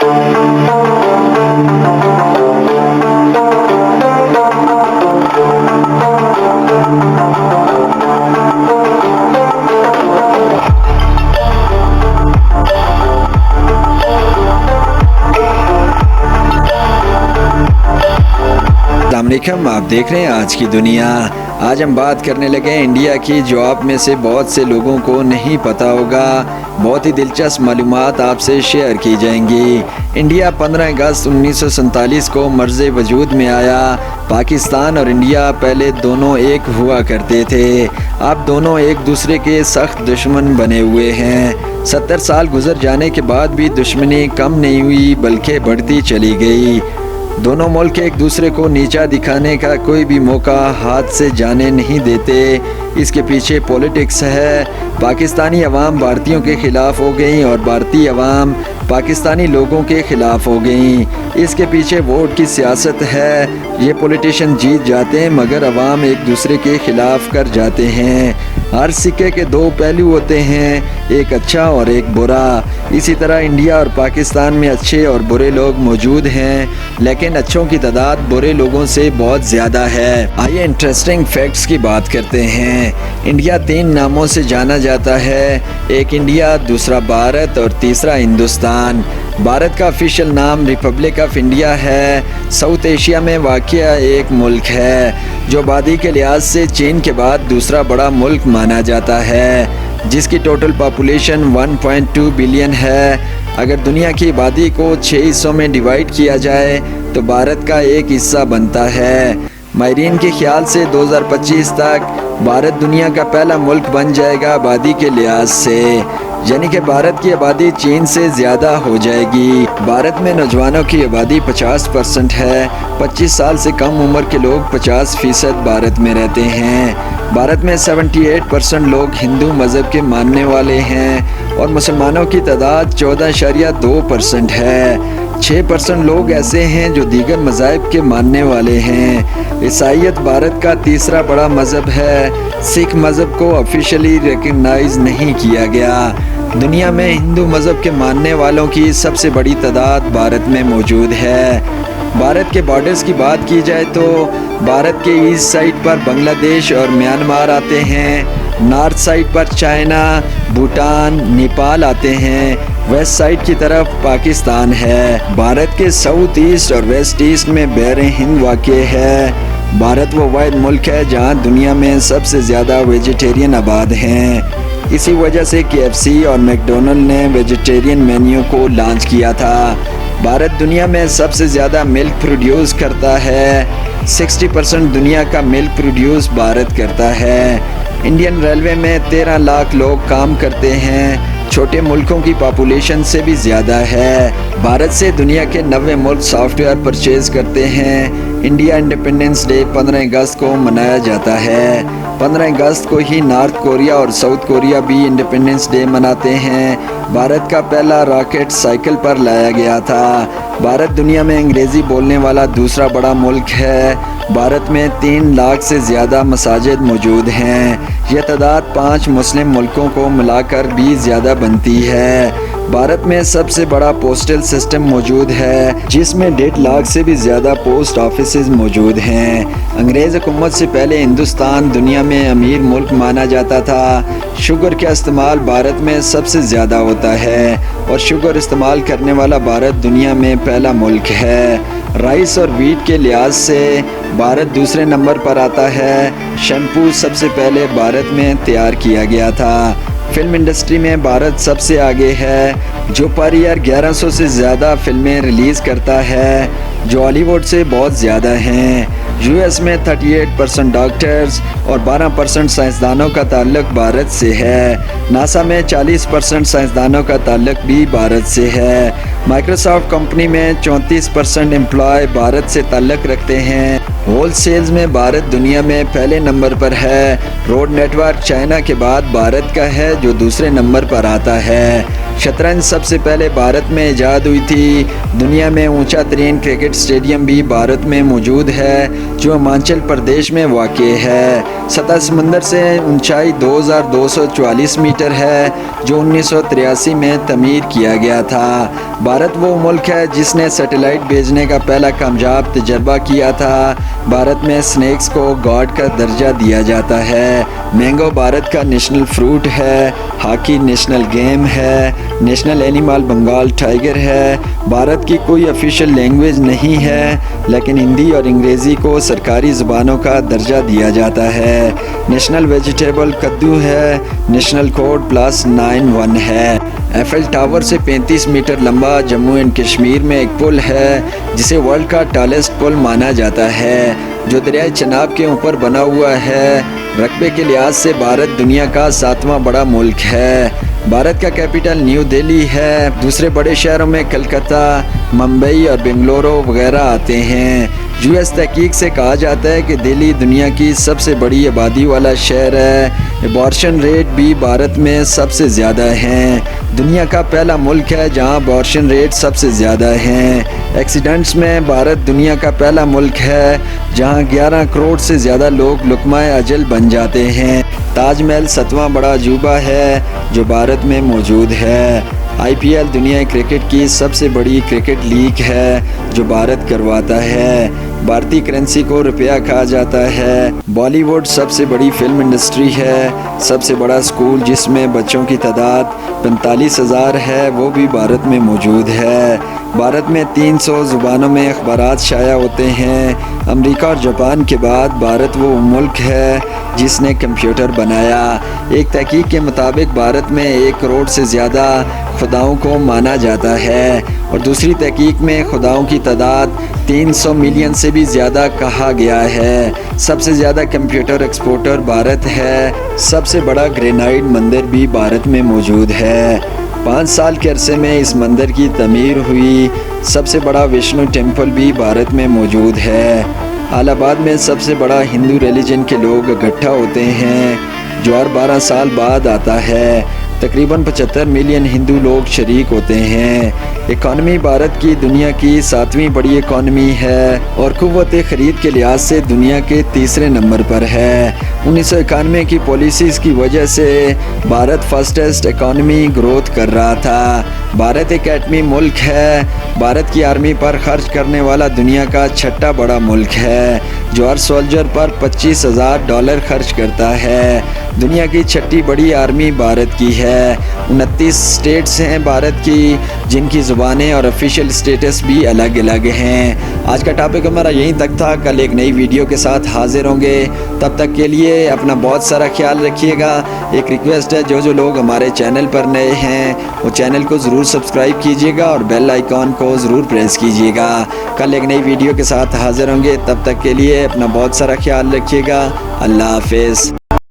अस्सलामुअलैकुम, आप देख रहे हैं आज की दुनिया। आज हम बात करने लगे हैं इंडिया की, जो आप में से बहुत से लोगों को नहीं पता होगा। बहुत ही दिलचस्प मालूमात आपसे शेयर की जाएंगी। इंडिया 15 अगस्त 1947 को मर्ज़ वजूद में आया। पाकिस्तान और इंडिया पहले दोनों एक हुआ करते थे, अब दोनों एक दूसरे के सख्त दुश्मन बने हुए हैं। 70 साल गुजर जाने के बाद भी दुश्मनी कम नहीं हुई बल्कि बढ़ती चली गई। दोनों मुल्क एक दूसरे को नीचा दिखाने का कोई भी मौका हाथ से जाने नहीं देते। इसके पीछे पॉलिटिक्स है। पाकिस्तानी अवाम भारतीयों के ख़िलाफ़ हो गई और भारतीय अवाम पाकिस्तानी लोगों के ख़िलाफ़ हो गई। इसके पीछे वोट की सियासत है। ये पॉलिटिशियन जीत जाते हैं मगर अवाम एक दूसरे के ख़िलाफ़ कर जाते हैं। हर सिक्के के दो पहलू होते हैं, एक अच्छा और एक बुरा। इसी तरह इंडिया और पाकिस्तान में अच्छे और बुरे लोग मौजूद हैं, लेकिन अच्छों की तादाद बुरे लोगों से बहुत ज़्यादा है। आइए इंटरेस्टिंग फैक्ट्स की बात करते हैं। इंडिया 3 नामों से जाना जाता है, एक इंडिया, दूसरा भारत और तीसरा हिंदुस्तान। भारत का ऑफिशियल नाम रिपब्लिक ऑफ इंडिया है। साउथ एशिया में वाक़या एक मुल्क है जो आबादी के लिहाज से चीन के बाद दूसरा बड़ा मुल्क माना जाता है, जिसकी टोटल पॉपुलेशन 1.2 बिलियन है। अगर दुनिया की आबादी को 6 हिस्सों में डिवाइड किया जाए तो भारत का एक हिस्सा बनता है। माहिरीन के ख्याल से 2025 तक भारत दुनिया का पहला मुल्क बन जाएगा आबादी के लिहाज से, यानी कि भारत की आबादी चीन से ज़्यादा हो जाएगी। भारत में नौजवानों की आबादी 50% है। 25 साल से कम उम्र के लोग 50% भारत में रहते हैं। भारत में 78% लोग हिंदू मज़हब के मानने वाले हैं और मुसलमानों की तादाद 14.2% है। 6% लोग ऐसे हैं जो दीगर मज़ाहिब के मानने वाले हैं। ईसाईयत भारत का तीसरा बड़ा मज़हब है। सिख मज़हब को ऑफिशियली रिकग्नाइज नहीं किया गया। दुनिया में हिंदू मज़हब के मानने वालों की सबसे बड़ी तादाद भारत में मौजूद है। भारत के बॉर्डर्स की बात की जाए तो भारत के ईस्ट साइड पर बांग्लादेश और म्यांमार आते हैं, नॉर्थ साइड पर चाइना, भूटान, नेपाल आते हैं, वेस्ट साइड की तरफ पाकिस्तान है। भारत के साउथ ईस्ट और वेस्ट ईस्ट में बहरे हिंद वाक़ है। भारत वो वाहिद मुल्क है जहाँ दुनिया में सबसे ज़्यादा वेजिटेरियन आबाद हैं। इसी वजह से KFC और मैकडोनल्ड ने वेजिटेरियन मेन्यू को लॉन्च किया था। भारत दुनिया में सबसे ज़्यादा मिल्क प्रोड्यूस करता है। 60% दुनिया का मिल्क प्रोड्यूस भारत करता है। इंडियन रेलवे में 13 लाख लोग काम करते हैं। छोटे मुल्कों की पॉपुलेशन से भी ज़्यादा है। भारत से दुनिया के 90 मुल्क सॉफ्टवेयर परचेज़ करते हैं। इंडिया इंडिपेंडेंस डे 15 अगस्त को मनाया जाता है। 15 अगस्त को ही नॉर्थ कोरिया और साउथ कोरिया भी इंडिपेंडेंस डे मनाते हैं। भारत का पहला रॉकेट साइकिल पर लाया गया था। भारत दुनिया में अंग्रेज़ी बोलने वाला दूसरा बड़ा मुल्क है। भारत में 3 लाख से ज़्यादा मसाजिद मौजूद हैं। यह तादाद 5 मुस्लिम मुल्कों को मिलाकर भी ज़्यादा बनती है। भारत में सबसे बड़ा पोस्टल सिस्टम मौजूद है, जिसमें 1.5 लाख से भी ज़्यादा पोस्ट ऑफिसेज मौजूद हैं। अंग्रेज़ हुकूमत से पहले हिंदुस्तान दुनिया में अमीर मुल्क माना जाता था। शुगर का इस्तेमाल भारत में सबसे ज़्यादा होता है और शुगर इस्तेमाल करने वाला भारत दुनिया में पहला मुल्क है। राइस और वीट के लिहाज से भारत दूसरे नंबर पर आता है। शैम्पू सबसे पहले भारत में तैयार किया गया था। फिल्म इंडस्ट्री में भारत सबसे आगे है, जो पर ईयर 1100 से ज़्यादा फिल्में रिलीज़ करता है, जो हॉलीवुड से बहुत ज़्यादा हैं। यूएस में 38% डॉक्टर्स और 12% साइंसदानों का ताल्लुक भारत से है। नासा में 40% साइंसदानों का ताल्लुक भी भारत से है। माइक्रोसॉफ्ट कंपनी में 34% एम्प्लॉय भारत से ताल्लुक रखते हैं। होल सेल्स में भारत दुनिया में पहले नंबर पर है। रोड नेटवर्क चाइना के बाद भारत का है, जो दूसरे नंबर पर आता है। शतरंज सबसे पहले भारत में ईजाद हुई थी। दुनिया में ऊंचा तरीन क्रिकेट स्टेडियम भी भारत में मौजूद है, जो हिमाचल प्रदेश में वाक़ है। सतह समंदर से ऊंचाई 2244 मीटर है, जो 1983 में तमीर किया गया था। بھارت وہ ملک ہے جس نے سیٹلائٹ بھیجنے کا پہلا کامیاب تجربہ کیا تھا۔ بھارت میں سنیکس کو گاڈ کا درجہ دیا جاتا ہے۔ مینگو بھارت کا نیشنل فروٹ ہے۔ ہاکی نیشنل گیم ہے۔ نیشنل اینیمل بنگال ٹائیگر ہے۔ بھارت کی کوئی آفیشیل لینگویج نہیں ہے، لیکن ہندی اور انگریزی کو سرکاری زبانوں کا درجہ دیا جاتا ہے۔ نیشنل ویجیٹیبل کدو ہے۔ نیشنل کوڈ +91 ہے۔ ایفل ٹاور سے 35 میٹر لمبا جموں اینڈ کشمیر میں ایک پل ہے جسے ورلڈ کا ٹالسٹ پل مانا جاتا ہے، جو دریائے چناب کے اوپر بنا ہوا ہے۔ رقبے کے لحاظ سے بھارت دنیا کا 7واں بڑا ملک ہے۔ بھارت کا کیپٹل نیو دہلی ہے۔ دوسرے بڑے شہروں میں کلکتہ، ممبئی اور بنگلورو وغیرہ آتے ہیں۔ US تحقیق سے کہا جاتا ہے کہ دہلی دنیا کی سب سے بڑی آبادی والا شہر ہے۔ ابارشن ریٹ بھی بھارت میں سب سے زیادہ ہیں۔ دنیا کا پہلا ملک ہے جہاں ابارشن ریٹ سب سے زیادہ ہیں۔ ایکسیڈنٹس میں بھارت دنیا کا پہلا ملک ہے جہاں 11 کروڑ سے زیادہ لوگ لقمہ اجل بن جاتے ہیں۔ تاج محل 7واں بڑا عجوبہ ہے جو بھارت میں موجود ہے۔ IPL دنیا کرکٹ کی سب سے بڑی کرکٹ لیگ ہے جو بھارت کرواتا ہے۔ بھارتی کرنسی کو روپیہ کہا جاتا ہے۔ بالی ووڈ سب سے بڑی فلم انڈسٹری ہے۔ سب سے بڑا اسکول جس میں بچوں کی تعداد 45,000 ہے وہ بھی بھارت میں موجود ہے۔ بھارت میں 300 زبانوں میں اخبارات شائع ہوتے ہیں۔ امریکہ اور جاپان کے بعد بھارت وہ ملک ہے جس نے کمپیوٹر بنایا۔ ایک تحقیق کے مطابق بھارت میں 1 کروڑ سے زیادہ خداؤں کو مانا جاتا ہے، اور دوسری تحقیق میں خداؤں کی تعداد 300 ملین سے بھی زیادہ کہا گیا ہے۔ سب سے زیادہ کمپیوٹر ایکسپورٹر بھارت ہے۔ سب سے بڑا گرینائٹ مندر بھی بھارت میں موجود ہے۔ 5 سال کے عرصے میں اس مندر کی تعمیر ہوئی۔ سب سے بڑا وشنو ٹیمپل بھی بھارت میں موجود ہے۔ الہ آباد میں سب سے بڑا ہندو ریلیجن کے لوگ اکٹھا ہوتے ہیں جو ہر 12 سال بعد آتا ہے۔ تقریباً 75 ملین ہندو لوگ شریک ہوتے ہیں۔ اکانومی بھارت کی دنیا کی 7ویں بڑی اکانومی ہے اور قوت خرید کے لحاظ سے دنیا کے 3رے نمبر پر ہے۔ 1991 کی پالیسیز کی وجہ سے بھارت فاسٹسٹ اکانومی گروتھ کر رہا تھا۔ بھارت ایک ایٹمی ملک ہے۔ بھارت کی آرمی پر خرچ کرنے والا دنیا کا 6واں بڑا ملک ہے جو ہر سولجر پر $25,000 خرچ کرتا ہے۔ دنیا کی 6ٹھی بڑی آرمی بھارت کی ہے۔ 29 اسٹیٹس ہیں بھارت کی جن کی زبانیں اور آفیشیل اسٹیٹس بھی الگ الگ ہیں۔ آج کا ٹاپک ہمارا یہیں تک تھا۔ کل ایک نئی ویڈیو کے ساتھ حاضر ہوں گے۔ تب تک کے لیے اپنا بہت سارا خیال رکھیے گا۔ ایک ریکویسٹ ہے، جو لوگ ہمارے چینل پر نئے ہیں وہ چینل کو ضرور سبسکرائب کیجیے گا اور بیل آئیکن کو ضرور پریس کیجیے گا۔ کل ایک نئی ویڈیو کے ساتھ حاضر ہوں گے۔ تب تک کے لیے اپنا بہت سارا خیال رکھیے گا۔ اللہ حافظ۔